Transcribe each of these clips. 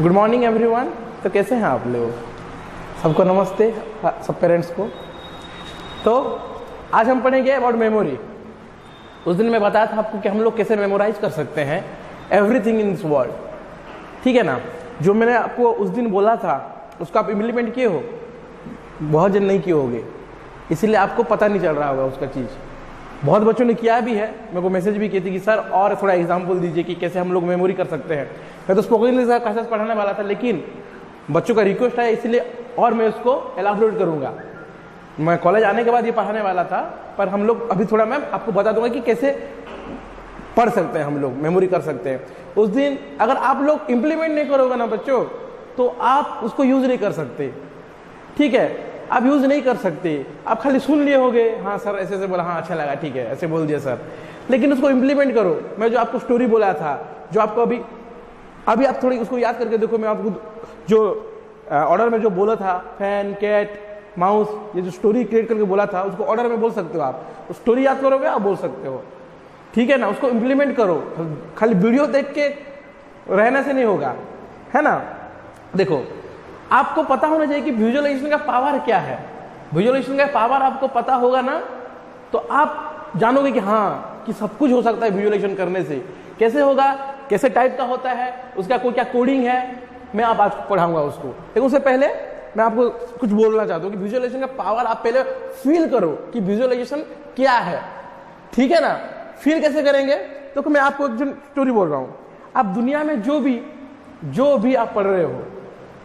Good morning everyone. तो कैसे हैं आप लोग? सबको नमस्ते, सब पेरेंट्स को। तो आज हम पढ़ेंगे अबाउट मेमोरी। उस दिन मैं बताया था आपको कि हम लोग कैसे मेमोराइज कर सकते हैं एवरीथिंग इन दिस वर्ल्ड, ठीक है ना। जो मैंने आपको उस दिन बोला था उसको आप इम्प्लीमेंट किए हो? बहुत जन नहीं किए होंगे, इसीलिए आपको पता नहीं चल रहा होगा उसका चीज़। बहुत बच्चों ने किया भी है, मेरे को मैसेज भी की थी कि सर और थोड़ा एग्जाम्पल दीजिए कि कैसे हम लोग मेमोरी कर सकते हैं। मैं तो स्पोकन इंग्लिश का क्लासेस पढ़ाने वाला था, लेकिन बच्चों का रिक्वेस्ट है इसलिए और मैं उसको एलाबोरेट करूंगा। मैं कॉलेज आने के बाद ये पढ़ाने वाला था, पर हम लोग अभी थोड़ा मैं आपको बता दूंगा कि कैसे पढ़ सकते हैं, हम लोग मेमोरी कर सकते हैं। उस दिन अगर आप लोग इम्प्लीमेंट नहीं करोगे ना बच्चों, तो आप उसको यूज नहीं कर सकते, ठीक है। आप यूज नहीं कर सकते, आप खाली सुन लिए होगे, हाँ सर ऐसे ऐसे बोला, हाँ अच्छा लगा, ठीक है ऐसे बोल दिया सर, लेकिन उसको इम्प्लीमेंट करो। मैं जो आपको स्टोरी बोला था, जो आपको अभी आप थोड़ी उसको याद करके देखो। मैं आपको जो ऑर्डर में जो बोला था, फैन, कैट, माउस, ये जो स्टोरी क्रिएट करके बोला था, उसको ऑर्डर में बोल सकते हो आप। स्टोरी याद करोगे आप बोल सकते हो, ठीक है ना। उसको इम्प्लीमेंट करो, खाली वीडियो देख के रहने से नहीं होगा, है ना। देखो, आपको पता होना चाहिए कि विजुअलाइजेशन का पावर क्या है। विजुअलाइजेशन का पावर आपको पता होगा ना, तो आप जानोगे कि हाँ कि सब कुछ हो सकता है विजुअलाइजेशन करने से। कैसे होगा, कैसे टाइप का होता है, उसका कोई क्या कोडिंग है, मैं आप आज पढ़ाऊंगा उसको। लेकिन उससे पहले मैं आपको कुछ बोलना चाहता हूँ कि विजुअलाइजेशन का पावर आप पहले फील करो कि विजुअलाइजेशन क्या है, ठीक है ना। फील कैसे करेंगे? तो मैं आपको एक स्टोरी बोल रहा हूँ। आप दुनिया में जो भी आप पढ़ रहे हो,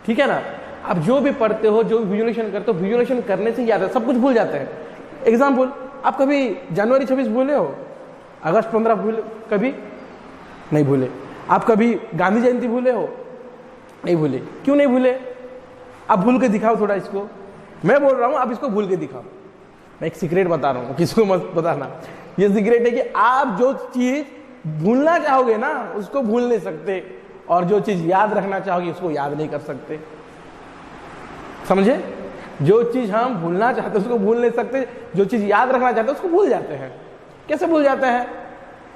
ठीक है ना, आप जो भी पढ़ते हो, जो विजुअलाइजेशन करते हो, विजुअलाइजेशन करने से याद है, सब कुछ भूल जाते हैं। एग्जाम्पल, आप कभी जनवरी 26 भूले हो? अगस्त 15 भूले? कभी नहीं भूले। आप कभी गांधी जयंती भूले हो? नहीं भूले। क्यों नहीं भूले? आप भूल के दिखाओ थोड़ा इसको। मैं बोल रहा हूं आप इसको भूल के दिखाओ। मैं एक सीक्रेट बता रहा हूं, किसको मत बताना। ये सीक्रेट है कि आप जो चीज भूलना चाहोगे ना, उसको भूल नहीं सकते, और जो चीज याद रखना चाहोगे उसको याद नहीं कर सकते। समझे? जो चीज हम भूलना चाहते हैं उसको भूल नहीं सकते, जो चीज याद रखना चाहते हैं उसको भूल जाते हैं। कैसे भूल जाते हैं?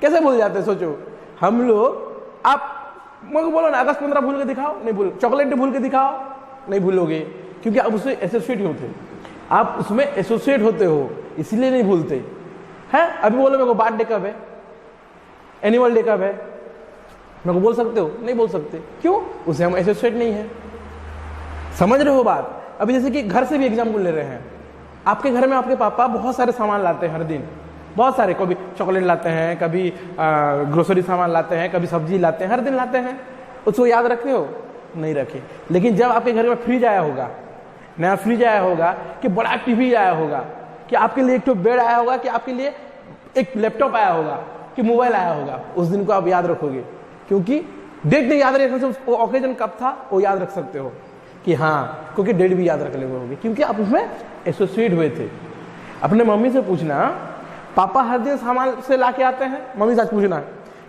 कैसे भूल जाते हैं? सोचो, हम लोग, आप मुझे बोलो ना अगस्त 15 भूल के दिखाओ, नहीं भूल। चॉकलेट भूल के दिखाओ, नहीं भूलोगे, क्योंकि आप उससे एसोसिएट होते, आप उसमें एसोसिएट होते हो, इसलिए नहीं भूलते हैं। अभी बोलो मेरे को बर्थडे कब है, एनुअल डे कब है, मेरे को बोल सकते हो? नहीं बोल सकते। क्यों? उसे हम एसोसिएट नहीं है। समझ रहे हो बात? अभी जैसे कि घर से भी एग्जाम्पल ले रहे हैं। आपके घर में आपके पापा बहुत सारे सामान लाते हैं हर दिन, बहुत सारे। कभी चॉकलेट लाते हैं, कभी ग्रोसरी सामान लाते हैं, कभी सब्जी लाते हैं, हर दिन लाते हैं। उसको याद रखते हो? नहीं रखे। लेकिन जब आपके घर में फ्रिज आया होगा, नया फ्रिज आया होगा, कि बड़ा टीवी आया होगा, कि आपके लिए एक तो बेड आया होगा, कि आपके लिए एक लैपटॉप आया होगा, कि मोबाइल आया होगा, उस दिन को आप याद रखोगे। क्योंकि डेट नहीं याद रखने से वो ओकेजन कब था वो याद रख सकते हो कि हाँ, क्योंकि डेट भी याद रख लेंगे, क्योंकि आप उसमें एसोसिएट हुए थे। अपने मम्मी से पूछना, पापा हर दिन सामान से ला के आते हैं? मम्मी से पूछना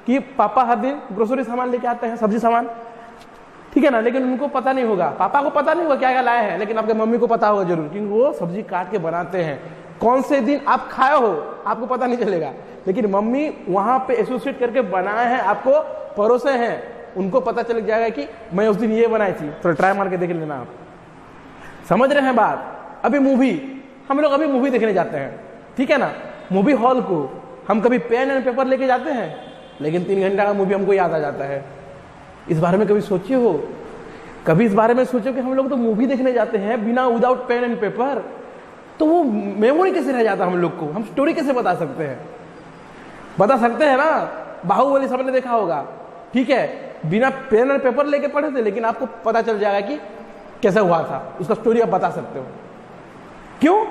कि पापा हर दिन ग्रोसरी सामान लेके आते हैं, सब्जी सामान, ठीक है ना। लेकिन उनको पता नहीं होगा, पापा को पता नहीं होगा क्या क्या लाए हैं, लेकिन आपके मम्मी को पता होगा जरूर, क्योंकि वो सब्जी काट के बनाते हैं। कौन से दिन आप खाए हो आपको पता नहीं चलेगा, लेकिन मम्मी वहां पे एसोसिएट करके बनाए हैं, आपको परोसे हैं, उनको पता चल जाएगा कि मैं उस दिन ये बनाई थी। तो ट्राई मार के देख लेना आप। समझ रहे हैं बात? अभी मूवी, हम लोग अभी मूवी देखने जाते हैं, ठीक है ना। मूवी हॉल को हम कभी पेन एंड पेपर लेके जाते हैं, लेकिन 3 घंटा का मूवी हमको याद आ जाता है। इस बारे में कभी सोचे हो? कभी इस बारे में सोचो कि हम लोग तो मूवी देखने जाते हैं बिना विदाउट पेन एंड पेपर, तो वो मेमोरी कैसे रह जाता हम लोग को? हम स्टोरी कैसे बता सकते हैं? बता सकते हैं ना। बाहुबली सबने देखा होगा, ठीक है, बिना पेन और पेपर लेके पढ़े थे, लेकिन आपको पता चल जाएगा कि कैसा हुआ था, उसका स्टोरी आप बता सकते हो। क्यों?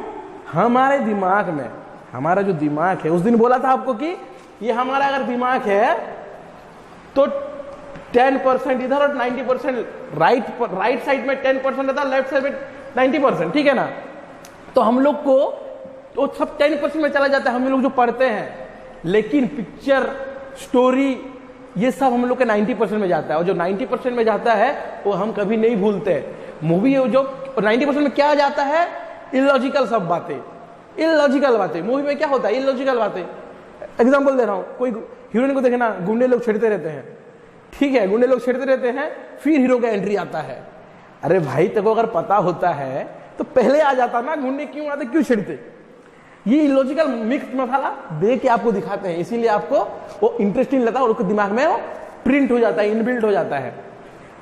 हमारे दिमाग में, हमारा जो दिमाग है, उस दिन बोला था आपको कि ये हमारा अगर दिमाग है तो 10% इधर और 90% राइट साइड में 10% रहता है, लेफ्ट साइड में 90%, ठीक है ना। तो हम लोग को तो सब 10% में चला जाता है, हम लोग जो पढ़ते हैं, लेकिन पिक्चर, स्टोरी, ये सब हम लोग के 90% में जाता है, और जो 90% में जाता है वो हम कभी नहीं भूलते। मूवी जो 90% में क्या जाता है? इलॉजिकल सब बातें, इलॉजिकल बातें। मूवी में क्या होता है? इलॉजिकल बातें। एग्जांपल दे रहा हूं, कोई हीरोइन को देखना, गुंडे लोग छेड़ते रहते हैं, ठीक है, गुंडे लोग छेड़ते रहते हैं, फिर हीरो का एंट्री आता है। अरे भाई तेको अगर पता होता है तो पहले आ जाता ना, गुंडे क्यों आते, क्यों छेड़ते? ये इलॉजिकल मिक्स मसाला दे के आपको दिखाते हैं, इसीलिए आपको वो इंटरेस्टिंग लगता है और उसके दिमाग में वो प्रिंट हो जाता है, इनबिल्ट हो जाता है।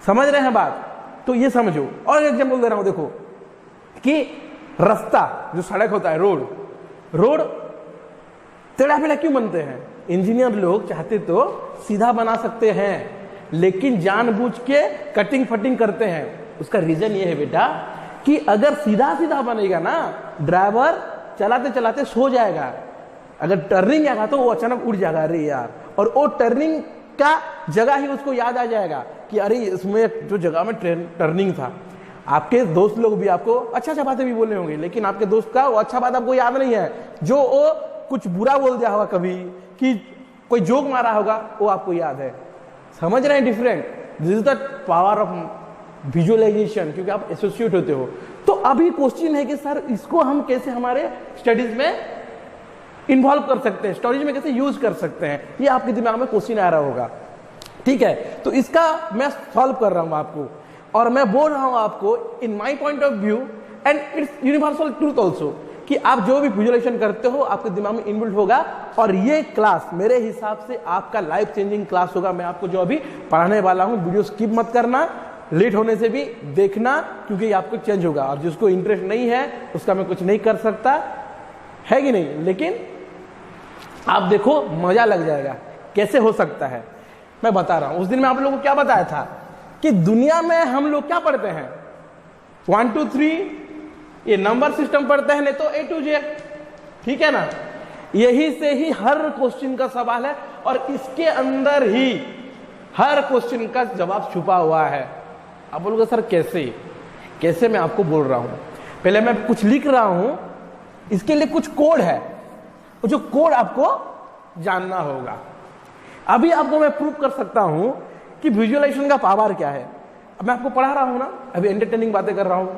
समझ रहे हैं बात? तो ये समझो। और एग्जाम्पल दे रहा हूं, देखो कि रास्ता जो सड़क होता है, रोड टेढ़ा मेढ़ा क्यों बनते हैं? इंजीनियर लोग चाहते तो सीधा बना सकते हैं, लेकिन जानबूझ के कटिंग फटिंग करते हैं। उसका रीजन ये है बेटा कि अगर सीधा सीधा बनेगा ना, ड्राइवर चलाते चलाते सो जाएगा, अगर टर्निंग आएगा तो वो अचानक उड़ जाएगा, अरे यार, और वो टर्निंग का जगह ही उसको याद आ जाएगा कि अरे इसमें जो जगह में टर्निंग था। आपके दोस्त लोग भी आपको अच्छा बातें भी बोले होंगे, लेकिन आपके दोस्त का वो अच्छा बात आपको याद नहीं है, जो वो कुछ बुरा बोल दिया होगा कभी, कि कोई जोक मारा होगा, वो आपको याद है। समझ रहे हैं different? This is the power of visualisation, क्योंकि आप एसोसिएट होते हो। तो अभी क्वेश्चन है कि सर इसको हम कैसे हमारे स्टडीज में इन्वॉल्व कर सकते हैं, स्टोरेज में कैसे यूज कर सकते हैं, ये आपके दिमाग में क्वेश्चन आ रहा होगा। ठीक है, तो इसका मैं सॉल्व कर रहा हूं आपको, और मैं बोल रहा हूं आपको in my point of view and it's universal truth also, कि आप जो भी विजुअलाइजेशन करते हो आपके दिमाग में इनबिल्ट होगा। और ये क्लास मेरे हिसाब से आपका लाइफ चेंजिंग क्लास होगा। मैं आपको जो अभी पढ़ाने वाला हूं, वीडियो स्किप मत करना, लेट होने से भी देखना, क्योंकि आपको चेंज होगा। और जिसको इंटरेस्ट नहीं है उसका मैं कुछ नहीं कर सकता, है कि नहीं, लेकिन आप देखो मजा लग जाएगा। कैसे हो सकता है मैं बता रहा हूं। उस दिन मैं आप लोगों को क्या बताया था कि दुनिया में हम लोग क्या पढ़ते हैं, 1 2 3 ये नंबर सिस्टम पढ़ते हैं, नहीं तो A to Z, ठीक है ना। यही से ही हर क्वेश्चन का सवाल है, और इसके अंदर ही हर क्वेश्चन का जवाब छुपा हुआ है। आप बोलोगे सर कैसे मैं आपको बोल रहा हूं, पहले मैं कुछ लिख रहा हूं, इसके लिए कुछ कोड है, जो कोड आपको जानना होगा। अभी आपको मैं प्रूव कर सकता हूं कि विजुअलाइजेशन का पावर क्या है। अब मैं आपको पढ़ा रहा हूं ना, अभी एंटरटेनिंग बातें कर रहा हूं,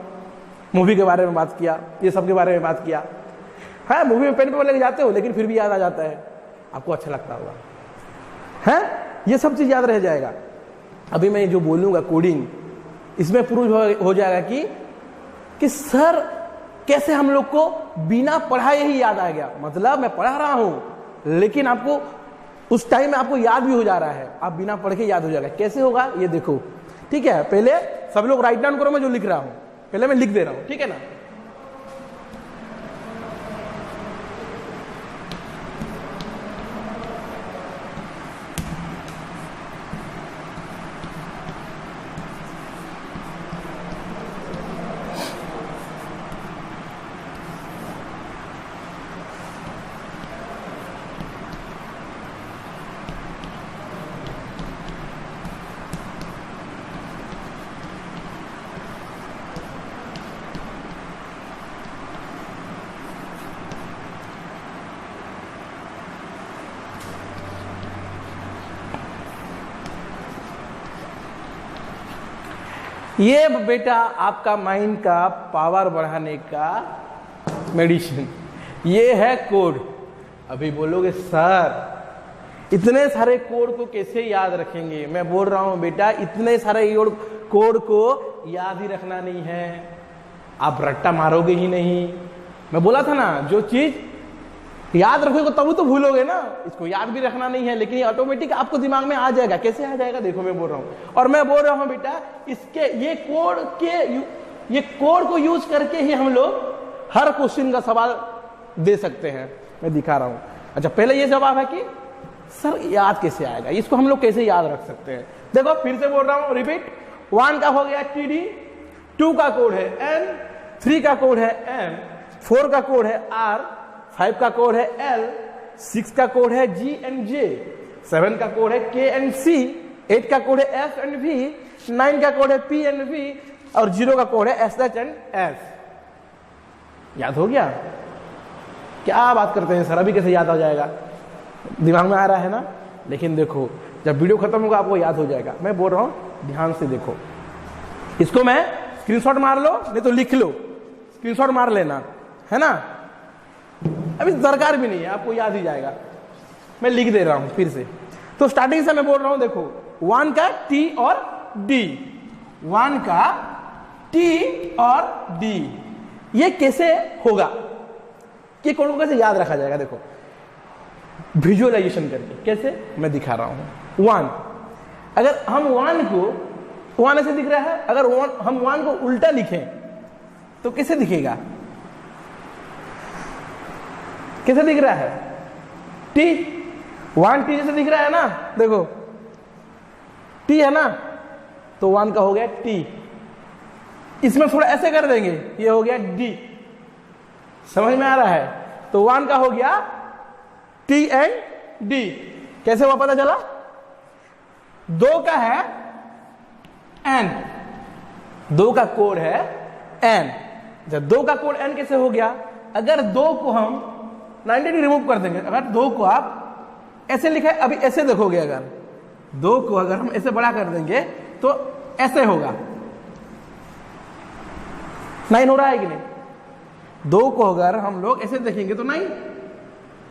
मूवी के बारे में बात किया, ये सब के बारे में बात किया। हाँ, मूवी में पेन पेपर लेके जाते हो, लेकिन फिर भी याद आ जाता है, आपको अच्छा लगता होगा, है ये सब चीज याद रह जाएगा। अभी मैं जो बोलूंगा कोडिंग, इसमें प्रूव हो जाएगा कि सर कैसे हम लोग को बिना पढ़ाए ही याद आ गया। मतलब मैं पढ़ा रहा हूं, लेकिन आपको उस टाइम में आपको याद भी हो जा रहा है, आप बिना पढ़ के याद हो जाएगा। कैसे होगा ये देखो, ठीक है। पहले सब लोग राइट डाउन करो, मैं जो लिख रहा हूं पहले मैं लिख दे रहा हूं, ठीक है ना। ये बेटा आपका माइंड का पावर बढ़ाने का मेडिसिन, ये है कोड। अभी बोलोगे सर इतने सारे कोड को कैसे याद रखेंगे? मैं बोल रहा हूं बेटा, इतने सारे कोड को याद ही रखना नहीं है, आप रट्टा मारोगे ही नहीं। मैं बोला था ना, जो चीज याद रखोगे तभी तो भूलोगे ना। इसको याद भी रखना नहीं है, लेकिन ये ऑटोमेटिक आपको दिमाग में आ जाएगा। कैसे आ जाएगा देखो, मैं बोल रहा हूं। और मैं बोल रहा हूं बेटा, इसके ये कोड को यूज करके ही हम लोग हर क्वेश्चन का सवाल दे सकते हैं। मैं दिखा रहा हूं। अच्छा, पहले ये जवाब है कि सर याद कैसे आएगा, इसको हम लोग कैसे याद रख सकते हैं। देखो फिर से बोल रहा हूं, रिपीट। 1 का हो गया TD, 2 का कोड है N, 3 का कोड है M, 4 का कोड है R, 5 का कोड है L, 6 का कोड है G and J, 7 का कोड है K and C, 8 का कोड है F and V, 9 का कोड है P and V, और 0 का कोड है S and S। याद हो गया? क्या बात करते हैं सर, अभी कैसे याद आ जाएगा? दिमाग में आ रहा है ना। लेकिन देखो, जब वीडियो खत्म होगा आपको याद हो जाएगा। मैं बोल रहा हूं ध्यान से देखो, इसको मैं स्क्रीनशॉट मार लो, नहीं तो लिख लो, स्क्रीनशॉट मार लेना, है ना। अभी दरकार भी नहीं है, आपको याद ही जाएगा। मैं लिख दे रहा हूं फिर से। तो स्टार्टिंग से मैं बोल रहा हूं, देखो वन का टी और डी, वन का टी और डी, ये कैसे होगा, कि कोड को कैसे याद रखा जाएगा? देखो विजुअलाइजेशन करके, कैसे मैं दिखा रहा हूं। वन, अगर हम वन को, वन ऐसे दिख रहा है, अगर हम वन को उल्टा लिखें तो कैसे दिखेगा? कैसे दिख रहा है? टी, वन टी जैसे दिख रहा है ना, देखो टी है ना, तो वन का हो गया टी। इसमें थोड़ा ऐसे कर देंगे, ये हो गया डी। समझ में आ रहा है? तो वन का हो गया टी एंड डी। कैसे हुआ पता चला? दो का है एन, दो का कोड है एन। जब दो का कोड एन कैसे हो गया? अगर दो को हम 90 डिग्री रिमूव कर देंगे, अगर दो को आप ऐसे लिखा है, अभी ऐसे देखोगे, अगर दो को अगर हम ऐसे बड़ा कर देंगे तो ऐसे होगा, 9 हो रहा है कि नहीं? दो को अगर हम लोग ऐसे देखेंगे तो 9,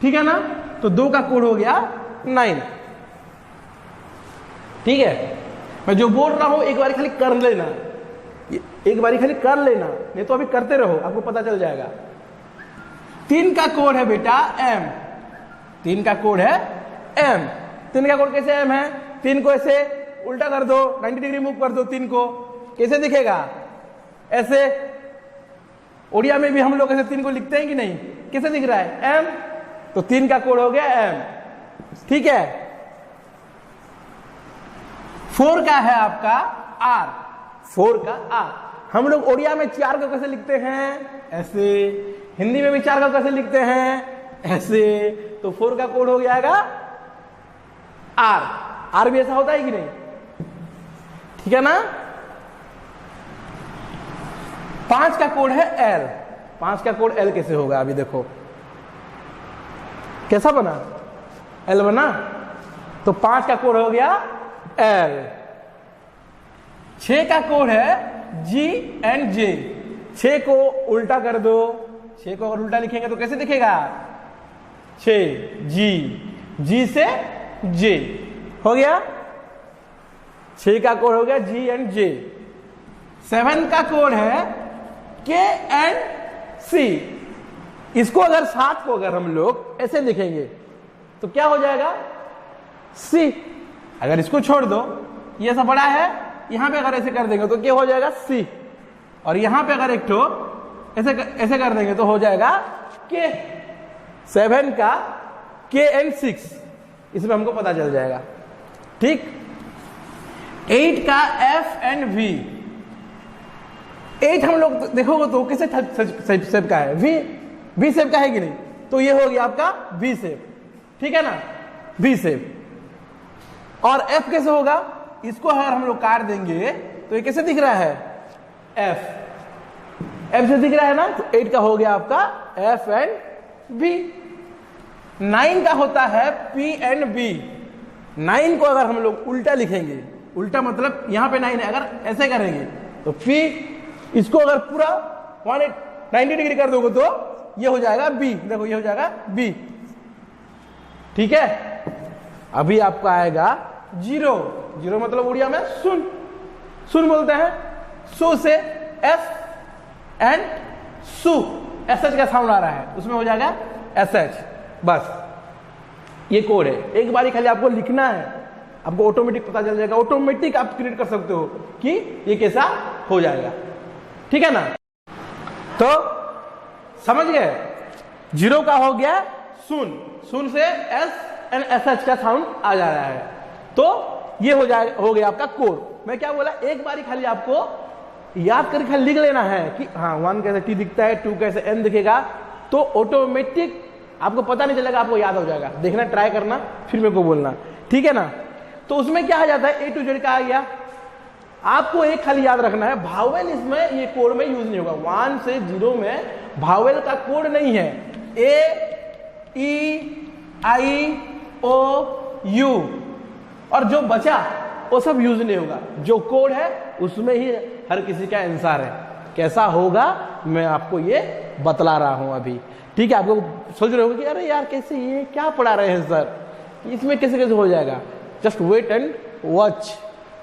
ठीक है ना? तो दो का कोड हो गया 9। ठीक है, मैं जो बोल रहा हूं एक बार खाली कर लेना, एक बार खाली कर लेना, नहीं तो अभी करते रहो, आपको पता चल जाएगा। 3 का कोड है बेटा एम, 3 का कोड है एम। 3 का कोड कैसे एम है? 3 को ऐसे उल्टा कर दो, 90 डिग्री मूव कर दो, 3 को कैसे दिखेगा? ऐसे। ओडिया में भी हम लोग ऐसे 3 को लिखते हैं कि नहीं? कैसे दिख रहा है? एम। तो 3 का कोड हो गया एम। ठीक है। 4 का है आपका आर, 4 का आर। हम लोग ओडिया में 4 को कैसे लिखते हैं? ऐसे। हिंदी में भी 4 को कैसे लिखते हैं? ऐसे। तो 4 का कोड हो जाएगा आर। आर भी ऐसा होता है कि नहीं? ठीक है ना? 5 का कोड है एल। 5 का कोड एल कैसे होगा? अभी देखो कैसा बना, एल बना। तो 5 का कोड हो गया एल। 6 का कोड है जी एंड जे। 6 को उल्टा कर दो, 6 को अगर उल्टा लिखेंगे तो कैसे दिखेगा? 6 जी, जी से जे हो गया। 6 का कोड हो गया जी एंड जे। 7 का कोड है के एंड सी। इसको अगर 7 को अगर हम लोग ऐसे लिखेंगे तो क्या हो जाएगा? सी। अगर इसको छोड़ दो, ये ऐसा बड़ा है, यहां पे अगर ऐसे कर देंगे तो क्या हो जाएगा? सी। और यहां पे अगर एक ठो ऐसे कर देंगे तो हो जाएगा के। 7 का के एंड 6, इसमें हमको पता चल जाएगा। ठीक। 8 का एफ एंड वी। 8 हम लोग देखोगे तो किसे शेप का है? वी शेप का है कि नहीं? तो ये हो गया आपका वी शेप। ठीक है ना? V shape. और एफ कैसे होगा? इसको अगर हम लोग काट देंगे तो ये कैसे दिख रहा है? एफ। एफ से दिख रहा है ना? तो 8 का हो गया आपका एफ एंड बी। 9 का होता है पी एंड बी। 9 को अगर हम लोग उल्टा लिखेंगे, उल्टा मतलब यहां पे 9 है, अगर ऐसे करेंगे तो पी, इसको अगर पूरा 190 डिग्री कर दोगे तो ये हो जाएगा बी। देखो ये हो जाएगा बी। ठीक है। अभी आपका आएगा 0। 0 मतलब उड़िया में सुन, सुन बोलते हैं। सु से एस एंड सु, एसएच का साउंड आ रहा है, उसमें हो जाएगा एसएच। बस ये कोड है। एक बारी खाली आपको लिखना है, आपको ऑटोमेटिक पता चल जाएगा। ऑटोमेटिक आप क्रिएट कर सकते हो कि ये कैसा हो जाएगा। ठीक है ना? तो समझ गए? 0 का हो गया सुन, सुन से एस एंड एसएच का साउंड आ जा रहा है, तो ये हो जाएगा, हो गया आपका कोड। मैं क्या बोला? एक बारी खाली आपको याद करके खाली लिख लेना है कि हाँ 1 कैसे टी दिखता है, 2 कैसे एन दिखेगा, तो ऑटोमेटिक आपको पता नहीं चलेगा, आपको याद हो जाएगा। देखना, ट्राई करना, फिर मेरे को बोलना। ठीक है ना? तो उसमें क्या आ जाता है? ए टू जेड का आ गया। आपको एक खाली याद रखना है, भावेल इसमें ये कोड में यूज नहीं होगा। 1 से 0 में भावेल का कोड नहीं है। ए, ई, आई, ओ, यू और जो बचा वो सब यूज नहीं होगा। जो कोड है उसमें ही हर किसी का आंसर है। कैसा होगा मैं आपको ये बतला रहा हूं अभी। ठीक है? आपको सोच रहे होंगे कि अरे यार कैसे, ये क्या पढ़ा रहे हैं सर, इसमें कैसे कैसे हो जाएगा। Just wait and watch,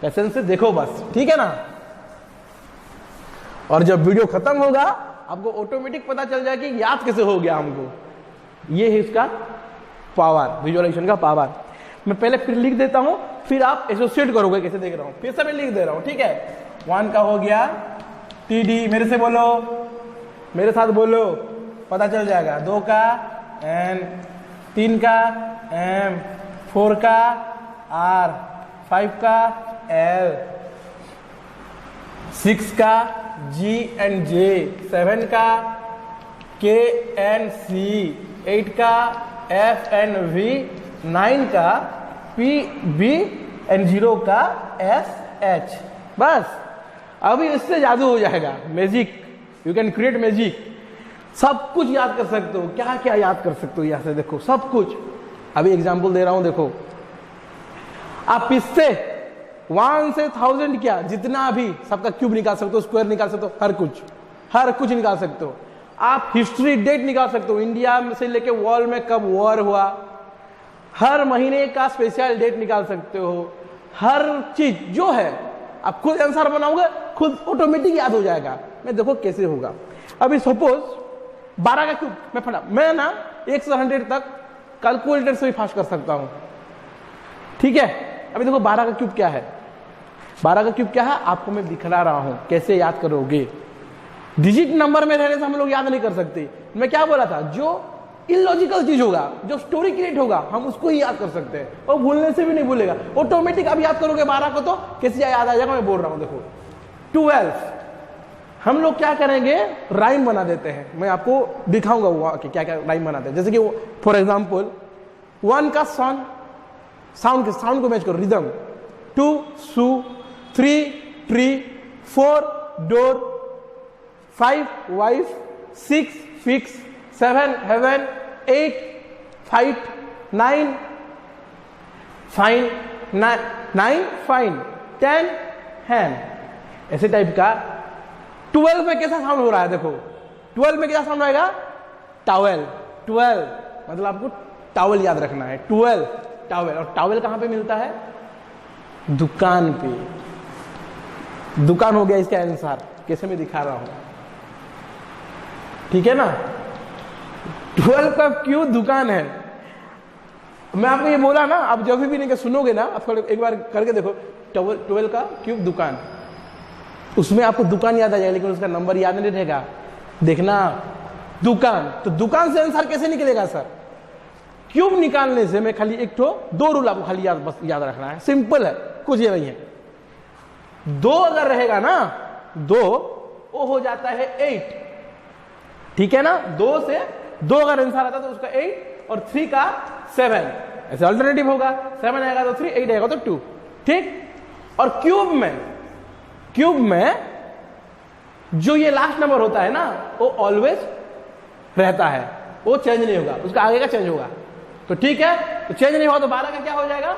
patience से देखो बस, ठीक है ना। और जब वीडियो खत्म होगा आपको ऑटोमेटिक पता चल जाए कि याद कैसे हो गया हमको। ये है इसका पावर, विजुअलाइजेशन का पावर। मैं पहले फिर लिख देता हूं, फिर आप एसोसिएट करोगे कैसे देख रहा हूं, फिर से मैं लिख दे रहा हूं, ठीक है। 1 का हो गया TD, मेरे से बोलो, मेरे साथ बोलो, पता चल जाएगा। 2 का N, 3 का M, 4 का R, 5 का L, 6 का G and J, 7 का K and C, 8 का F and V, 9 का P, B and 0 का S, H। बस अभी इससे जादू हो जाएगा, magic. You can create magic. सब कुछ याद कर सकते हो, क्या क्या याद कर सकते हो यहां से देखो, सब कुछ। अभी एग्जांपल दे रहा हूं, देखो आप इससे 1 से 1000 क्या जितना भी सबका क्यूब निकाल सकते हो, स्क्वायर निकाल सकते हो, हर कुछ निकाल सकते हो। आप हिस्ट्री डेट निकाल सकते हो, इंडिया में से लेके वर्ल्ड में कब वॉर हुआ, हर महीने का स्पेशल डेट निकाल सकते हो। हर चीज जो है आप खुद आंसर बनाओगे, खुद ऑटोमेटिक याद हो जाएगा। मैं देखो कैसे होगा। अभी सपोज 12 का क्यूब मैं ना 1 से 100 तक कैलकुलेटर से भी फास्ट कर सकता हूं, ठीक है। अभी देखो 12 का क्यूब क्या है, 12 का क्यूब क्या है आपको मैं दिखला रहा हूं, कैसे याद करोगे। डिजिट नंबर में रहने से हम लोग याद नहीं कर सकते। मैं क्या बोला था, जो इलॉजिकल चीज होगा, जो स्टोरी क्रिएट होगा, हम उसको ही याद कर सकते हैं, और भूलने से भी नहीं भूलेगा, ऑटोमेटिक। अब याद करोगे 12 को तो कैसे याद आ जाएगा, मैं बोल रहा हूं। देखो 12 हम लोग क्या करेंगे, राइम बना देते हैं। मैं आपको दिखाऊंगा वो कि क्या क्या राइम बनाते हैं। जैसे कि फॉर एग्जांपल 1 का साउंड को मैच करो, rhythm. 2 shoe, 3 tree, 4 door, 5 wife, 6 fix, 7 heaven, 8 fight, 9 fine, 9 fine, 10 hand, ऐसे टाइप का। 12 में कैसा साउंड हो रहा है, देखो 12 में क्या साउंड आएगा, टावेल। 12 मतलब आपको टावल याद रखना है, 12 टावल। और टावल कहां पे मिलता है, दुकान पे। दुकान हो गया इसका आंसर, कैसे मैं दिखा रहा हूं, ठीक है ना। 12 का क्यों दुकान है, मैं आपको ये बोला ना, आप जब भी नहीं सुनोगे ना, आप एक बार करके देखो 12 का क्यूब दुकान, उसमें आपको दुकान याद आ जाएगा, लेकिन उसका नंबर याद नहीं रहेगा। देखना दुकान, तो दुकान से आंसर कैसे निकलेगा सर, क्यूब निकालने से। मैं खाली 2 रूल आपको खाली बस याद रखना है, सिंपल है, कुछ ये नहीं है। 2 अगर रहेगा ना, 2 वो हो जाता है 8, ठीक है ना। 2 से 2 अगर आंसर आता तो उसका 8, और 3 का 7, ऐसे अल्टरनेटिव होगा। 7 आएगा तो 3, 8 आएगा तो 2, ठीक। और क्यूब में जो ये लास्ट नंबर होता है ना, वो ऑलवेज रहता है, वो चेंज नहीं होगा, उसका आगे का चेंज होगा। तो ठीक है, तो चेंज नहीं होगा तो 12 का क्या हो जाएगा,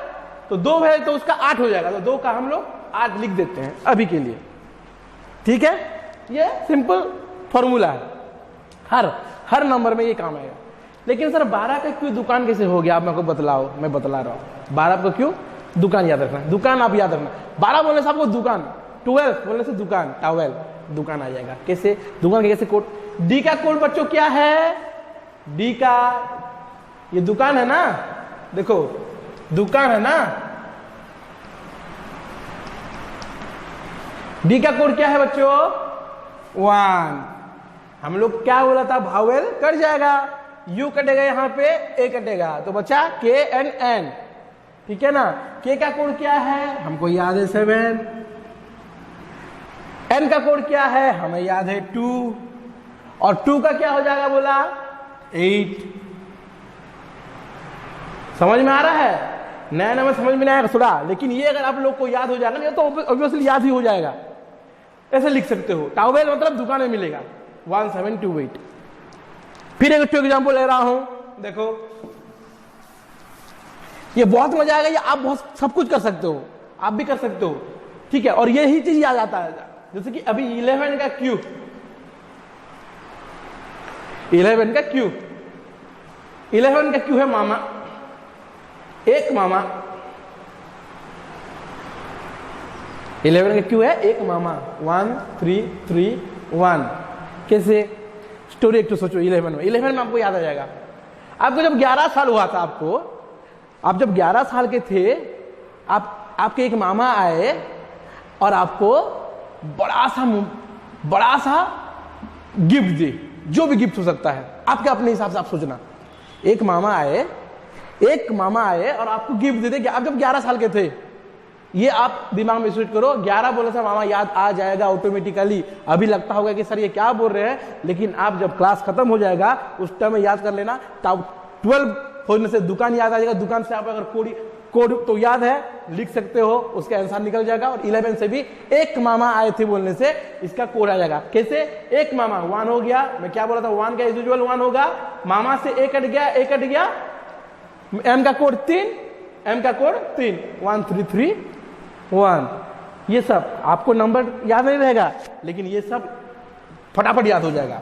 तो 2 है तो उसका 8 हो जाएगा। तो 2 का हम लोग 8 लिख देते हैं अभी के लिए, ठीक है। ये सिंपल फॉर्मूला है, हर नंबर में ये काम आएगा। लेकिन सर 12 का क्यों दुकान कैसे हो गया, आप मेरे को बतलाओ। मैं बतला रहा हूं, 12 का क्यों दुकान याद रखना, दुकान आप याद रखना। 12 बोलने से आपको दुकान, 12 बोलने से दुकान, टावेल, दुकान आ जाएगा। कैसे दुकान का कैसे कोड, डी का कोड बच्चों क्या है, डी का, ये दुकान है ना, देखो दुकान है ना, डी का कोड क्या है बच्चों, 1। हम लोग क्या बोला था, भावेल कट जाएगा, यू कटेगा, यहां पे ए कटेगा, तो बचा के एन एन, ठीक है ना। के का कोड क्या है, हमको याद है 7। एन का कोड क्या है, हमें याद है 2, और 2 का क्या हो जाएगा बोला, 8। समझ में आ रहा है, नया नंबर समझ में नहीं आएगा थोड़ा, लेकिन ये अगर आप लोग को याद हो जाएगा ना, तो ऑब्वियसली याद ही हो जाएगा। ऐसे लिख सकते हो, टावेल मतलब दुकान में मिलेगा, 1728। फिर एक एग्जाम्पल ले रहा हूं, देखो ये बहुत मजा आएगा, ये आप बहुत सब कुछ कर सकते हो, आप भी कर सकते हो, ठीक है। और यही चीज याद आता है, जैसे कि अभी 11 का क्यूब, 11 का क्यूब, 11 का क्यूब है मामा, एक मामा, 11 का क्यू है एक मामा, 1 3 3 1। कैसे स्टोरी एक तो सोचो 11 में आपको याद आ जाएगा। आपको जब 11 साल हुआ था, आप जब 11 साल के थे, आपके एक मामा आए और आपको बड़ा सा गिफ्ट दे, जो भी गिफ्ट हो सकता है आपके अपने हिसाब से आप सोचना। एक मामा आए और आपको गिफ्ट दे दे, आप जब 11 साल के थे, ये आप दिमाग में स्विच करो। 11 बोले था मामा, याद आ जाएगा ऑटोमेटिकली। अभी लगता होगा कि सर ये क्या बोल रहे हैं, लेकिन आप जब क्लास खत्म हो जाएगा उस टाइम में याद कर लेना। तब 12 होने से दुकान याद आ जाएगा, दुकान से आप अगर कोड तो याद है, लिख सकते हो, उसका आंसर निकल जाएगा। और 11 से भी एक मामा आए थे बोलने से इसका कोड आ जाएगा। कैसे? एक मामा 1 हो गया, मैं क्या बोला था 1 का एज यूजुअल 1 होगा, मामा से एक कट गया, एम का कोड 3, 1 3 3 1। ये सब आपको नंबर याद नहीं रहेगा, लेकिन ये सब फटाफट याद हो जाएगा।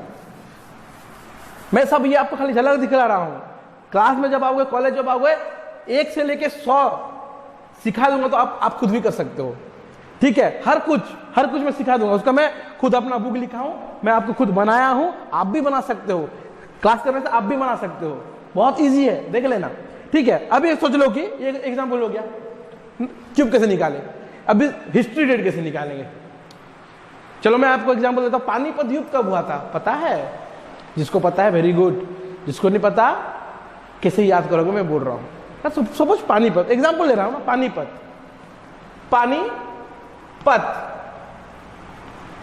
मैं सब ये आपको खाली झलक दिखला रहा हूं। क्लास में जब आओगे, कॉलेज जब आओगे, 1 से लेके 100 सिखा दूंगा तो आप खुद भी कर सकते हो। ठीक है, हर कुछ मैं सिखा दूंगा। उसका मैं खुद अपना बुक लिखा हूं, मैं आपको खुद बनाया हूं, आप भी बना सकते हो। क्लास करने से आप भी बना सकते हो, बहुत इजी है, देख लेना। ठीक है, अभी सोच लो कि ये एग्जाम्पल हो गया, क्यूब कैसे निकाले, अभी हिस्ट्री डेट कैसे निकालेंगे। चलो मैं आपको एग्जाम्पल देता हूं। पानीपत युद्ध कब हुआ था पता है? जिसको पता है वेरी गुड, जिसको नहीं पता कैसे याद करोगे, मैं बोल रहा हूं। सपोज पानीपत, एग्जाम्पल ले रहा हूं ना, पानीपत,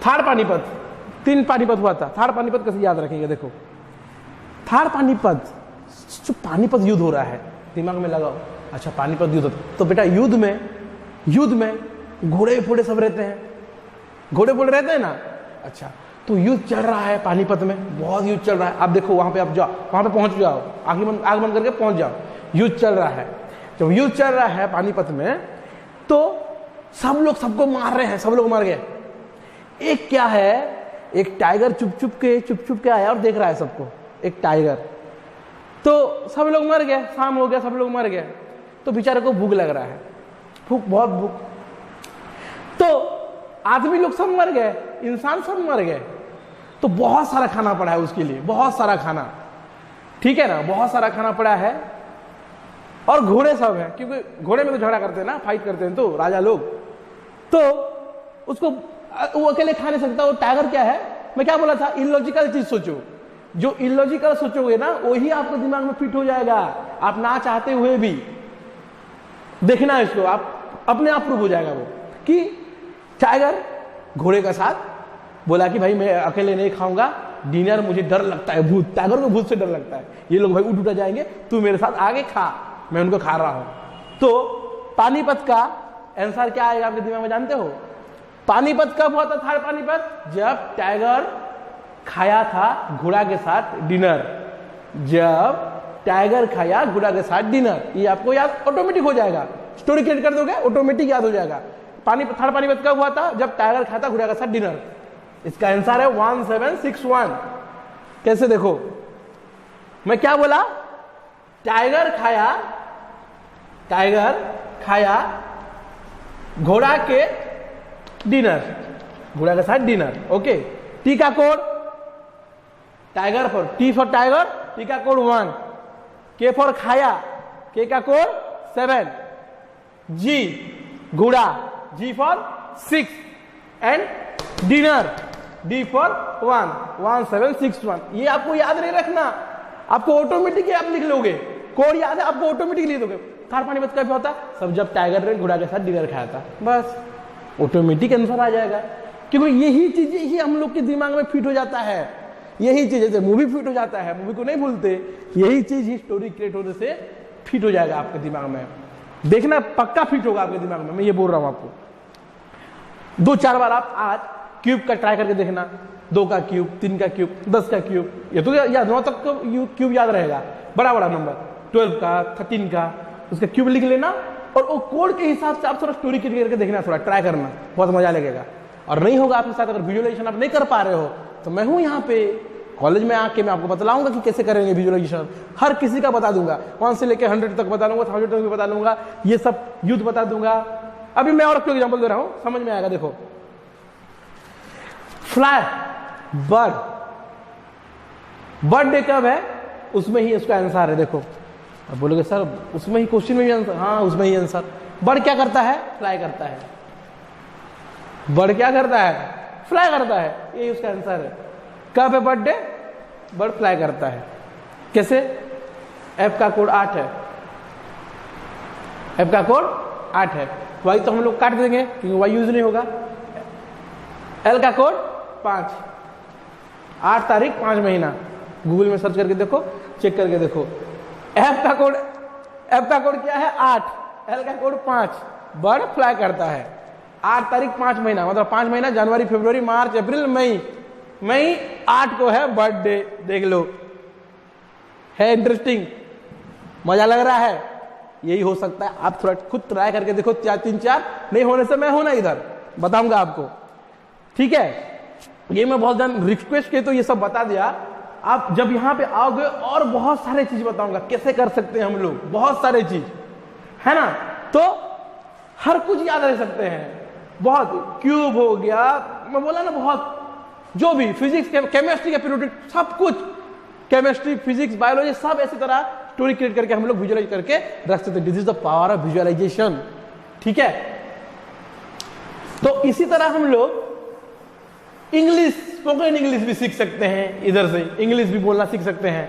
थार्ड पानीपत, 3 पानीपत हुआ था। थार्ड पानीपत कैसे याद रखेंगे? देखो, थार्ड पानीपत, जो पानीपत युद्ध हो रहा है, दिमाग में लगाओ। अच्छा, पानीपत युद्ध, तो बेटा युद्ध में घोड़े फोड़े सब रहते हैं, घोड़े फोड़े रहते हैं ना। अच्छा, तो युद्ध चल रहा है पानीपत में, बहुत युद्ध चल रहा है। आप देखो वहां पे, आप जाओ, वहां पे पहुंच जाओ, आग बंद करके पहुंच जाओ। युद्ध चल रहा है, जब युद्ध चल रहा है पानीपत में, तो सब लोग सबको मार रहे हैं, सब लोग मर गए। एक क्या है, एक टाइगर चुप चुप के आया और देख रहा है सबको, एक टाइगर। तो सब लोग मर गए, शाम हो गया, सब लोग मर गए। तो बेचारे को भूख लग रहा है, बहुत भूख। तो आदमी लोग सब मर गए, इंसान सब मर गए, तो बहुत सारा खाना पड़ा है उसके लिए, बहुत सारा खाना। ठीक है ना, बहुत सारा खाना पड़ा है। और घोड़े सब है, क्योंकि घोड़े में तो झगड़ा करते हैं ना, फाइट करते हैं तो राजा लोग। तो उसको वो अकेले खा नहीं सकता। वो टाइगर क्या है, मैं क्या बोला था, इलॉजिकल चीज सोचो। जो इलॉजिकल सोचोगे ना, वही आपके दिमाग में फिट हो जाएगा, आप ना चाहते हुए भी। देखना इसको, आप अपने आप प्रूव हो जाएगा वो, कि टाइगर घोड़े का साथ बोला कि भाई मैं अकेले नहीं खाऊंगा डिनर, मुझे डर लगता है, भूत, टाइगर को भूत से डर लगता है। ये लोग भाई उठ जाएंगे, तू मेरे साथ आगे खा, मैं उनको खा रहा हूं। तो पानीपत का आंसर क्या आएगा आपके दिमाग में, जानते हो? पानीपत कब हुआ था? थार्ड पानीपत, जब टाइगर खाया था घोड़ा के साथ डिनर, जब टाइगर खाया घोड़ा के साथ डिनर। ये आपको याद ऑटोमेटिक हो जाएगा, स्टोरी क्रिएट कर दोगे ऑटोमेटिक याद हो जाएगा। थर्ड पानीपत कब हुआ था? जब टाइगर खाता घोड़ा के साथ डिनर। इसका आंसर है 1761। कैसे? देखो, मैं क्या बोला, टाइगर खाया घोड़ा के डिनर, घोड़ा के साथ डिनर। ओके, टी का code tiger for, T for tiger, T का कोड 1, के फॉर खाया, के का कोड 7, जी घोड़ा, G for 6, and dinner, D for 1, 1761। ये आपको याद नहीं रखना, आपको ऑटोमेटिक आप लिख लोगे, कोड याद है आपको, ऑटोमेटिक लिख दोगे। थार्ड पानीपत कब होता? सब जब टाइगर ने घोड़ा के साथ डिनर खाया था, बस ऑटोमेटिक आंसर आ जाएगा। क्योंकि यही चीजें ही हम लोग के दिमाग में फिट हो जाता है, यही चीज, जैसे मूवी फिट हो जाता है, मूवी को नहीं भूलते, यही चीज ही स्टोरी क्रिएट होने से फिट हो जाएगा आपके दिमाग में। देखना, पक्का फिट होगा आपके दिमाग में, मैं ये बोल रहा हूं आपको। 2-4 बार आप आज क्यूब का ट्राई करके देखना, 2 का क्यूब, 3 का क्यूब, 10 का क्यूब, ये तो याद 9 तक तो क्यूब याद रहेगा, बड़ा नंबर, 12 का, 13 का, उसका क्यूब लिख लेना। और वो कोड के हिसाब से आप थोड़ा स्टोरी क्रिएट करके देखना, थोड़ा ट्राई करना, बहुत मजा लगेगा। और नहीं होगा आपके साथ, अगर विजुअलाइजेशन आप नहीं कर पा रहे हो, तो मैं हूं यहाँ पे कॉलेज में आके, मैं आपको बतलाऊंगा कि कैसे करेंगे विजुअलाइजेशन। हर किसी का बता दूंगा, 1 से लेकर 100 तक बता दूंगा, 1000 तक भी बता दूंगा, ये सब युद्ध बता दूंगा, अभी मैं और क्यों एग्जांपल दे रहा हूं, समझ में आएगा। देखो फ्लाई, बर्ड, बर्थडे कब है उसमें ही उसका आंसर है। देखो अब बोलोगे सर उसमें ही क्वेश्चन में भी आंसर, हाँ उसमें ही आंसर। बर्ड क्या करता है? फ्लाई करता है। बर्ड क्या करता है? फ्लाई करता है, यही उसका आंसर है। कब है बर्थडे? बर्ड फ्लाई करता है। कैसे? एफ का कोड 8 है, एफ का कोड 8 है। वाई तो हम लोग काट देंगे क्योंकि वाई यूज नहीं होगा। एल का कोड 5, 8 तारीख 5 महीना, गूगल में सर्च करके देखो, चेक करके देखो। एफ का कोड क्या है? 8, एल का कोड 5, बर्ड फ्लाई करता है। 8 तारीख 5 महीना, मतलब 5 महीना, जनवरी, फरवरी, मार्च, अप्रैल, मई 8 को है बर्थडे। देख लो, है इंटरेस्टिंग, मजा लग रहा है। यही हो सकता है, आप थोड़ा खुद ट्राई करके देखो। 3-4 नहीं होने से मैं हूं ना इधर, बताऊंगा आपको, ठीक है। ये मैं बहुत ज्यादा रिक्वेस्ट किए तो ये सब बता दिया। आप जब यहां पे आओगे और बहुत सारे चीज बताऊंगा कैसे कर सकते हैं हम लोग, बहुत सारे चीज है ना। तो हर कुछ याद रख सकते हैं, बहुत क्यूब हो गया, मैं बोला ना, बहुत जो भी फिजिक्स, केमिस्ट्री का पीरियोडिक, सब कुछ, केमिस्ट्री, फिजिक्स, बायोलॉजी, सब ऐसी तरह स्टोरी क्रिएट करके हम लोग विजुअलाइज करके रख सकते हैं। This is the power of visualisation, ठीक है। तो इसी तरह हम लोग इंग्लिश, स्पोकन इंग्लिश भी सीख सकते हैं, इधर से इंग्लिश भी बोलना सीख सकते हैं,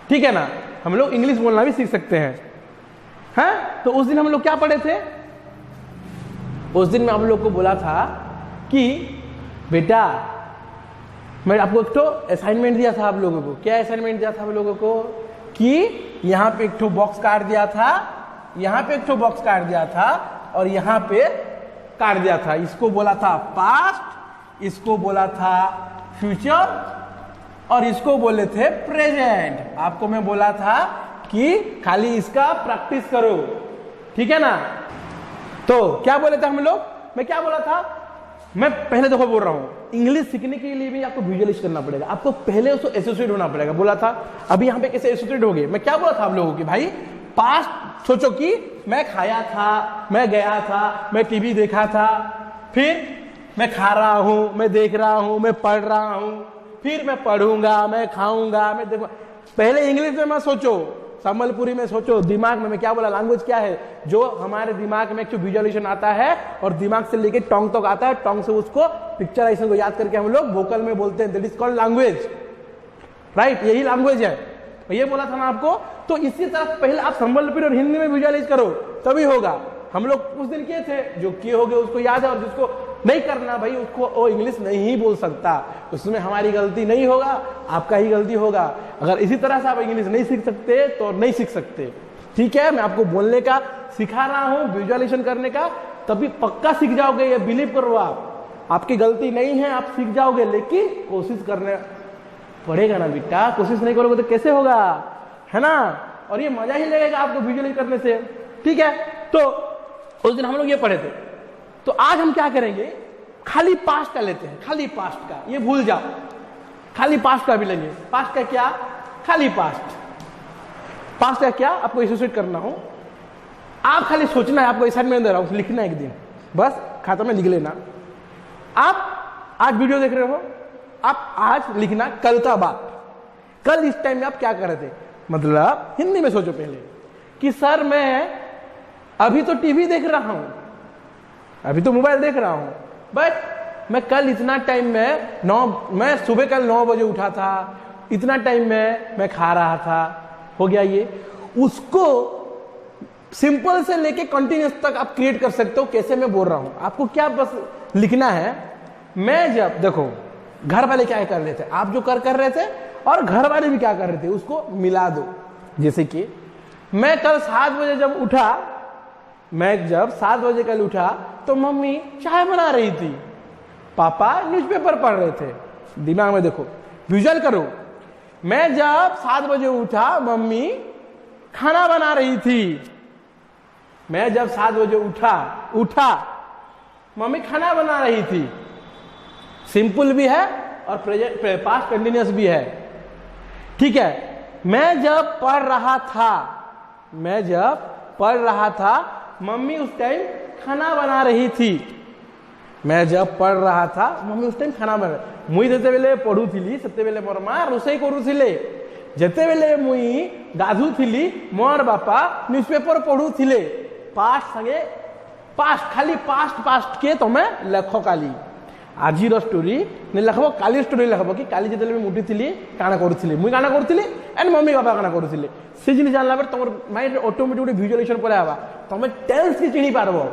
ठीक है ना। हम लोग इंग्लिश बोलना भी सीख सकते हैं, हैं। तो उस दिन हम लोग क्या पढ़े थे? उस दिन मैं आप लोग को बोला था कि बेटा, मैं आपको एक तो असाइनमेंट दिया था आप लोगों को। क्या असाइनमेंट दिया था आप लोगों को? कि यहाँ पे एक तो बॉक्स काट दिया था, यहाँ पे एक तो बॉक्स काट दिया था, और यहाँ पे काट दिया था। इसको बोला था पास्ट, इसको बोला था फ्यूचर, और इसको बोले थे प्रेजेंट। आपको मैं बोला था कि खाली इसका प्रैक्टिस करो, ठीक है ना। तो क्या बोले थे हम लोग? मैं क्या बोला था? मैं पहले देखो बोल रहा हूं, इंग्लिश सीखने के लिए भी आपको विजुअलाइज करना पड़ेगा, आपको पहले उसको एसोसिएट होना पड़ेगा। बोला था अभी यहाँ पे कैसे एसोसिएट हो गए। मैं क्या बोला था आप लोगों की, भाई पास्ट सोचो कि मैं खाया था, मैं गया था, मैं टीवी देखा था, फिर मैं खा रहा हूं, मैं देख रहा हूं, मैं पढ़ रहा हूं, फिर मैं पढ़ूंगा, मैं खाऊंगा, मैं देखूंगा। पहले इंग्लिश में मत सोचो, संबलपुरी में सोचो। दिमाग में, मैं क्या बोला, लैंग्वेज क्या है? जो हमारे दिमाग में एक विजुअलाइजेशन आता है और दिमाग से लेके टोंग तक आता है, टोंग से उसको पिक्चराइजेशन को याद करके हम लोग वोकल में बोलते हैं। That is called language, right. यही लैंग्वेज है, ये बोला था ना आपको। तो इसी तरह पहले आप संबलपुरी और हिंदी में विजुअलाइज करो, तभी होगा। हम लोग उस दिन किए थे, जो किए होगे उसको याद है, और जिसको नहीं करना भाई उसको वो इंग्लिश नहीं बोल सकता। उसमें हमारी गलती नहीं होगा, आपका ही गलती होगा। अगर इसी तरह से आप इंग्लिश नहीं सीख सकते तो नहीं सीख सकते, ठीक है। मैं आपको बोलने का सिखा रहा हूं, विजुअलाइजेशन करने का, तभी पक्का सीख जाओगे, ये बिलीव करो। आपकी गलती नहीं है, आप सीख जाओगे, लेकिन कोशिश करने पड़ेगा ना बेटा। कोशिश नहीं करोगे तो कैसे होगा, है ना। और ये मजा ही लगेगा आपको विजुअलाइज करने से, ठीक है। तो उस दिन हम लोग ये पढ़े थे। तो आज हम क्या करेंगे, खाली पास्ट का लेते हैं, खाली पास्ट का, ये भूल जाओ, खाली पास्ट का भी लेंगे। पास्ट का क्या? खाली पास्ट। पास्ट का क्या आपको एसोसिएट करना हो, आप खाली सोचना है। आपको असाइनमेंट दे रहा हूं, लिखना एक दिन, बस खाता में लिख लेना। आप आज वीडियो देख रहे हो, आप आज लिखना कल का बात। कल इस टाइम में आप क्या कर रहे थे, मतलब हिंदी में सोचो पहले कि सर मैं अभी तो टीवी देख रहा हूं, अभी तो मोबाइल देख रहा हूं, बट मैं कल इतना टाइम में मैं सुबह कल 9 बजे उठा था, इतना टाइम में मैं खा रहा था, हो गया ये। उसको सिंपल से लेके कंटिन्यूस तक आप क्रिएट कर सकते हो। कैसे मैं बोल रहा हूं आपको, क्या बस लिखना है। मैं जब देखो घर वाले क्या कर रहे थे, आप जो कर रहे थे, और घर वाले भी क्या कर रहे थे, उसको मिला दो। जैसे कि मैं कल 7 बजे जब उठा, मैं जब 7 बजे कल उठा तो मम्मी चाय बना रही थी, पापा न्यूज़पेपर पढ़ रहे थे। दिमाग में देखो, विजुअल करो। मैं जब 7 बजे उठा, मम्मी खाना बना रही थी। मैं जब 7 बजे उठा मम्मी खाना बना रही थी। सिंपल भी है और प्रेजेंट पास्ट कंटिन्यूअस भी है, ठीक है। मैं जब पढ़ रहा था, मम्मी उस टाइम खाना बना रही थी। मैं जब पढ़ रहा था मम्मी उस टाइम खाना बना मुई जेते बेले पढ़ुथिली सेते बेले मोर माँ रोषेई करुथिले। जेते बेले मुई गाधुथिली मोर बापा न्यूज़पेपर पढ़ुथिले। पास्ट संगे पास्ट खाली पास्ट पास्ट के तमे लेख काली आजिर स्टोरी ने लिखबो काली स्टोरी लिखबो कि काली जेते मैं मुटिथिली काना करुथिली मुई काना करुथिली एंड मम्मी बापा काना करुथिले। से जिन जानला पर तमर माइंड ऑटोमेटिक गोटे विजुअलाइजेशन परे आवा तमे टेंस के चिनी पारबो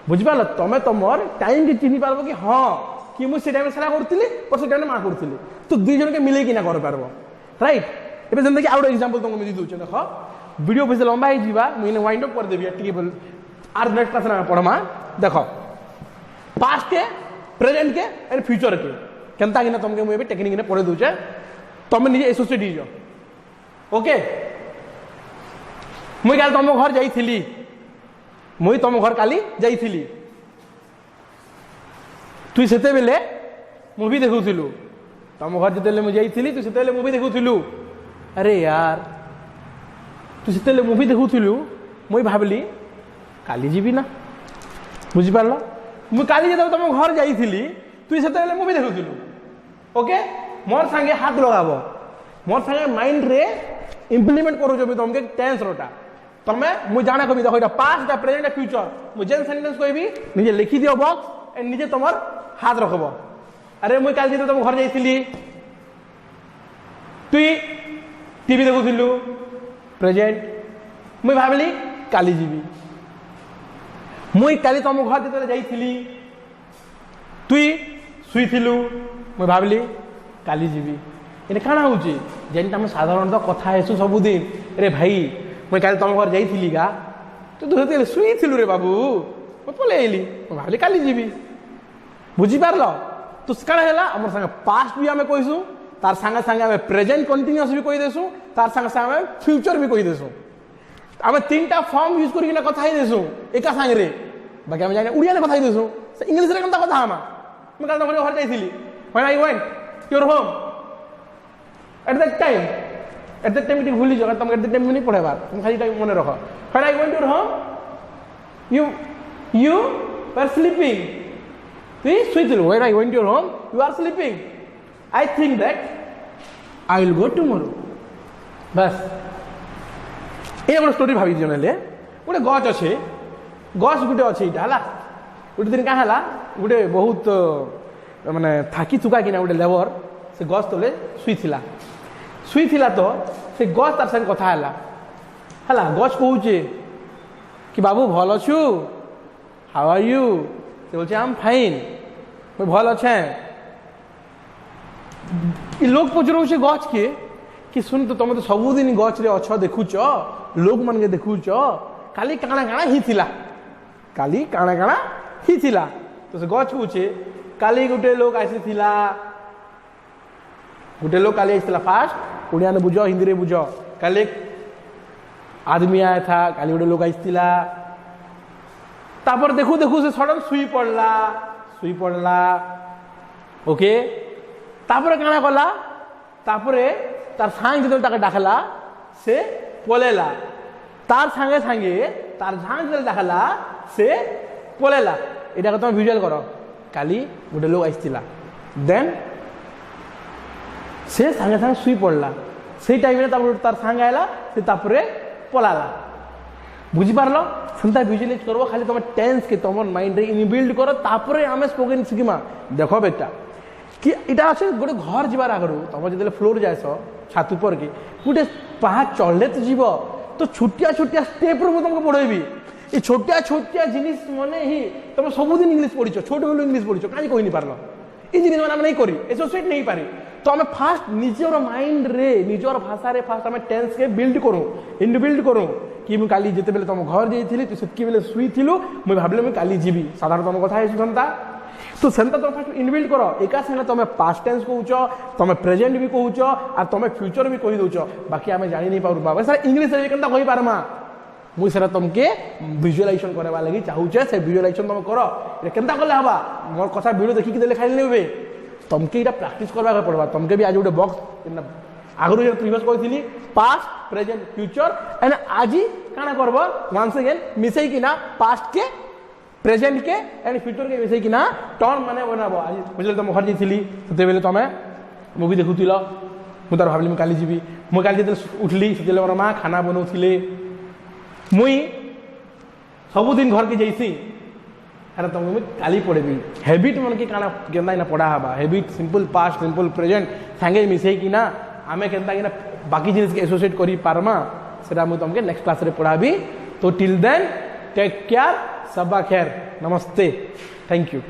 बुझि पारल तमे तमर टाइम के चिनी पारबो कि हां कि मु से टाइम में सारा करथिली पर से टाइम में मां करथिली तो दुई जन के मिले कि ना कर पारबो राइट। एबे जंदे कि आउट एग्जांपल तुमको मिली दूछ देखो वीडियो बेस लंबा ही जीवा मुई ने वाइंड अप कर देबी टिके बोल आर नेक्स्ट क्लास में पढ़मा। देखो पास्ट के प्रेजेंट के एंड फ्यूचर के केनता कि ना तुमके मुई टेक्निक ने पढ़े दूचे तुम निजे एसोसिएट हिजो। ओके मुई काल तुम घर जाइथिली मुई तुम घर काली जाइथिली तु सेते बेले मूवी देखुथिलु तुम घर जेतेले मु जाइथिली तु सेते बेले मूवी देखुथिलु। अरे यार तु सेते बेले मूवी देखुथिलु मुई भाबली काली जीवी ना बुझि पारलो मु काली जेते तुम घर जाइथिली तु सेते बेले मूवी देखुथिलु। ओके मोर संगे हाथ लगाबो मोर संगे माइंड रे इम्प्लीमेंट करू जो तुमके टेंस रोटा तमे मु जाना कभी देखो पास्ट प्रेजेंट फ्यूचर मु जेन सेंटेंस कहबी निजे लिखि दियो बॉक्स एंड निजे तमर हाथ रखबो। अरे मुई काल जेते तुम घर जाइथिली तुई टीवी देखुथिलु प्रेजेंट मुई भाबली काली जीवी। मुई काली तुम घर जेते जाइथिली तुई सुइथिलु मुई भाबली काली जीवी। एने काना होची जेन हम साधारणतः कथा हेसु सबुदिन अरे भाई मुई काल तुम घर जाइथिली गा तू तो सुइथिलु रे बाबू मैं पलेइली मैं भाबली काली जीवी बुझी पारलो। तो काना हैला हमर संगे पास्ट भी हमें कहिसु तार संगे संगे हमें प्रेजेंट कंटीन्यूअस भी कहि देसु तार संगे संगे हमें फ्यूचर भी कहि देसु हमें तीनटा फॉर्म यूज करि ना कथा ही देसु एका संगे रे बाकी हम जाने उड़िया ने कथा ही देसु इंग्लिश रे कंता कथा हमा मैं काल तुम घर जाइथिली when I went your home at that time टी भूली जाओ तुम एट दैट टाइम नहीं पढ़ेबार तुम खाली टाइम मन रखो when I went your home you were sleeping तुई सुइथिलु when I went your home you are sleeping I think that I will go tomorrow बस ए गोटे स्टोरी भाभी जन ले गोटे गछ अच्छे गछ गोटे अच्छे इटा हला गोटे दिन का हला गोटे बहुत माने थाकी थुका किना गोटे लेबर से गछ तले सुइथिला तो से गछ तार संग कथा हला गछ कहूचे कि बाबू भल अछु हाउ आर यू से बोलছে आई एम फाइन मैं भल अच्छे लोग पचरौ से गछ के कि सुन तो तुम तो सबुदिन गछ रे अच्छ देखुच लोग मन के देखुच काली काना काना ही थिला तो से गछ पूछे काली गोटे लोग आसीथिला काली आसीथिला फास्ट उड़िया ने बुझो हिंदी रे बुझो काली आदमी आया था काली गोटे लोग आसीथिला तापर देखू देखू से सडन सुई पड़ला ओके तापर काना कला तापरे तार सांग जदे ताके डाकला से पलेला तार सांगे सांगे तार झांग जदे डाकला से पलेला एटा तुम विजुअल करो काली गोटे लोग आसीथिला देन से सांगे सांगे सुई पड़ला से टाइम रे तार सांग आइला से तापरे पलाला बुझी पारलो सेंता विजुअलाइज करबो खाली तुम टेंस के तुम माइंड रे इनबिल्ड करो तापरे आमे स्पोकन सिखिमा देखो बेटा कि इटा अच्छे गोटे घर जीवार आगु तुम जो फ्लोर जाएस छात ऊपर के गोटे पहाड़ चढ़ले तो जीव तो छोटिया छोटिया स्टेप रू तुमको पढ़ेबी ये छोटिया छोटिया जिनिस मने ही तुम सबुदिन इंग्लिश पढ़ी छोट बेलू इंग्लिश पढ़ी कहीं कही नहीं पार्ल ये जिन मैंने नहीं करी एसोसिएट नहीं पारी तो आम फास्ट निजर माइंड रे निजर भाषा रे फास्ट आम टेंस के बिल्ड करूँ इनबिल्ड करूँ कि मुझे काली जिते बेले तुम घर जाइली तु से बेले शुईलु मुझे भाविले मुझे काली जीवी साधारण तुम कथा सेमता तो सेमता तुम फास्ट इनबिल्ड कर एका संगे तुम पास्ट टेंस कहूच तुम प्रेजेंट भी कहूच और तुम फ्यूचर भी कही दौच बाकी आम जानी नहीं पारू बाबा सर इंग्लिश रे केनता कहि पारमा मुझे सर तुमके विजुअलाइजेशन करवा लगी चाहूचे से विजुअलाइजेशन तुम कर केनता कले हवा मोर कथा वीडियो देखिक देले खाली लेबे तुमके इटा प्रैक्टिस करबा पड़वा तुमके भी आज गोटे बॉक्स आगु जो प्रीवियस कही पास्ट प्रेजेंट फ्यूचर एंड आज काना करब वंस अगेन मिसई किना पास्ट के प्रेजेंट के एंड फ्यूचर के मिसेई कि ना टर्म माने बनाबो। आज बुझले तो घर जाइथिली सेते बेले तमे मूवी देखुतिल मु तार भाबली मु काली जीवी मु काली जेते उठली सेते मोर मां खाना बनौथिले मुई सब दिन घर के जैसी अरे तुमको काली पढ़ेबी हैबिट मन के काना केनता ना पढ़ा हबा habit simple past simple present सांगे मिसई कि ना आमे केनता कि ना बाकी जिनिस के एसोसिएट करी पारमा सेटा मु तुमके नेक्स्ट क्लास रे पढ़ाबी। तो टिल देन टेक केयर सबा खैर नमस्ते थैंक यू।